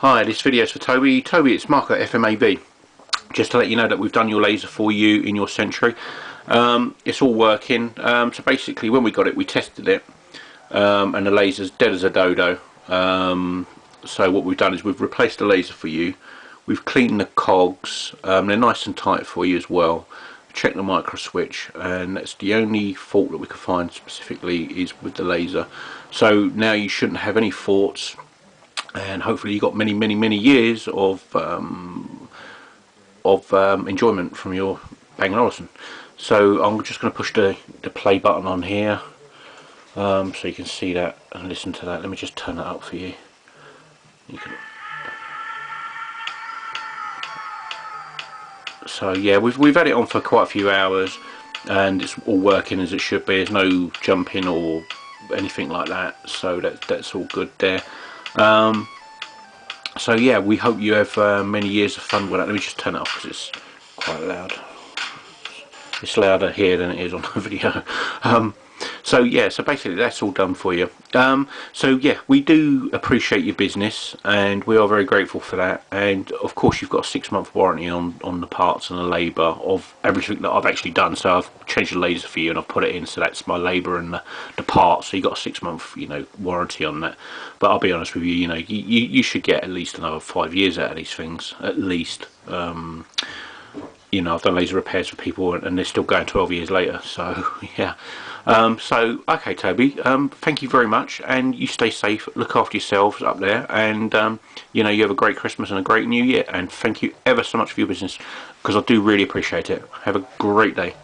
Hi, this video is for Toby. Toby, it's Mark at FMAB. Just to let you know that we've done your laser for you in your Century. It's all working. So basically, when we got it, we tested it, and the laser's dead as a dodo. So what we've done is we've replaced the laser for you. We've cleaned the cogs. They're nice and tight for you as well. Check the micro switch, and that's the only fault that we could find specifically is with the laser. So now you shouldn't have any faults, and hopefully you got many years of enjoyment from your Bang & Olufsen. So I'm just going to push the play button on here, so you can see that and listen to that. Let me just turn that up for you. So yeah, we've had it on for quite a few hours, and it's all working as it should be. There's no jumping or anything like that, so that's all good there. So yeah, we hope you have many years of fun with that. Let me just turn it off because it's quite loud. It's louder here than it is on the video. So yeah, so basically that's all done for you. So yeah, we do appreciate your business, and we are very grateful for that. And of course, you've got a 6-month warranty on the parts and the labour of everything that I've actually done. So I've changed the laser for you, and I've put it in, so that's my labour and the parts. So you've got a 6-month, warranty on that. But I'll be honest with you, you should get at least another 5 years out of these things, at least. I've done laser repairs for people, and they're still going 12 years later. So yeah. So okay, Toby, thank you very much, and you stay safe, look after yourselves up there, and you have a great Christmas and a great New Year, and thank you ever so much for your business, because I do really appreciate it. Have a great day.